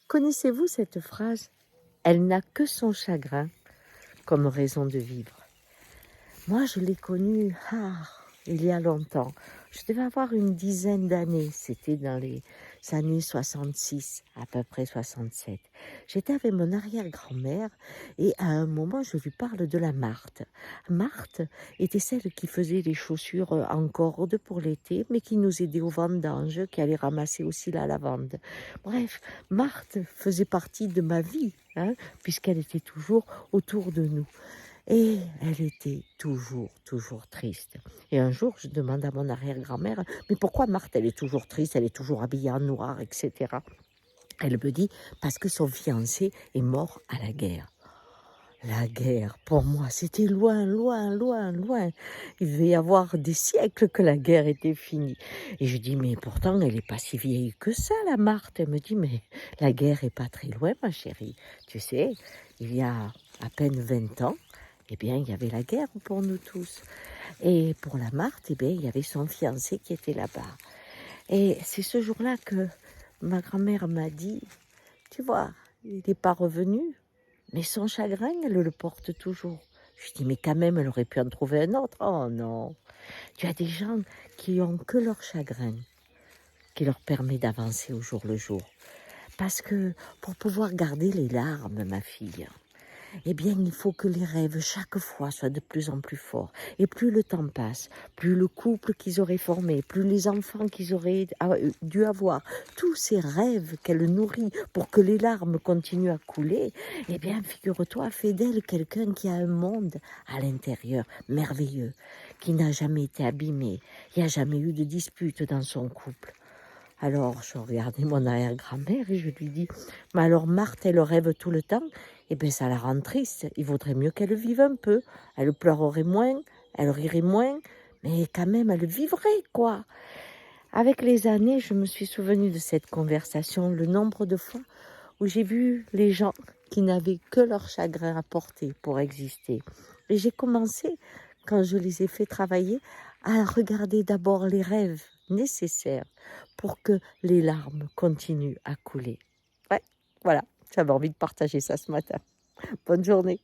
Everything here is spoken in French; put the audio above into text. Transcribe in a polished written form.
Connaissez-vous cette phrase? Elle n'a que son chagrin comme raison de vivre. Moi, je l'ai connue, il y a longtemps. Je devais avoir une dizaine d'années. C'était dans les années 66, à peu près 67. J'étais avec mon arrière-grand-mère et à un moment, je lui parle de la Marthe. Marthe était celle qui faisait les chaussures en corde pour l'été, mais qui nous aidait aux vendanges, qui allait ramasser aussi la lavande. Bref, Marthe faisait partie de ma vie, hein, puisqu'elle était toujours autour de nous. Et elle était toujours, toujours triste. Et un jour, je demande à mon arrière-grand-mère, mais pourquoi Marthe, elle est toujours triste, elle est toujours habillée en noir, etc. Elle me dit, parce que son fiancé est mort à la guerre. La guerre, pour moi, c'était loin, loin, loin, loin. Il devait y avoir des siècles que la guerre était finie. Et je dis, mais pourtant, elle n'est pas si vieille que ça, la Marthe. Elle me dit, mais la guerre est pas très loin, ma chérie. Tu sais, il y a à peine 20 ans, eh bien, il y avait la guerre pour nous tous. Et pour la Marthe, eh bien, il y avait son fiancé qui était là-bas. Et c'est ce jour-là que ma grand-mère m'a dit, tu vois, il n'est pas revenu, mais son chagrin, elle le porte toujours. Je dis, mais quand même, elle aurait pu en trouver un autre. Oh non, tu as des gens qui ont que leur chagrin, qui leur permet d'avancer au jour le jour. Parce que pour pouvoir garder les larmes, ma fille, eh bien, il faut que les rêves, chaque fois, soient de plus en plus forts. Et plus le temps passe, plus le couple qu'ils auraient formé, plus les enfants qu'ils auraient dû avoir, tous ces rêves qu'elle nourrit pour que les larmes continuent à couler, eh bien, figure-toi, fais d'elle quelqu'un qui a un monde à l'intérieur merveilleux, qui n'a jamais été abîmé, il n'y a jamais eu de dispute dans son couple. Alors, je regardais mon arrière-grand-mère et je lui dis, mais alors Marthe, elle rêve tout le temps, eh bien ça la rend triste, il vaudrait mieux qu'elle vive un peu, elle pleurerait moins, elle rirait moins, mais quand même elle vivrait, quoi. Avec les années, je me suis souvenue de cette conversation, le nombre de fois où j'ai vu les gens qui n'avaient que leur chagrin à porter pour exister. Et j'ai commencé, quand je les ai fait travailler, à regarder d'abord les rêves nécessaires pour que les larmes continuent à couler. Ouais, voilà, j'avais envie de partager ça ce matin. Bonne journée.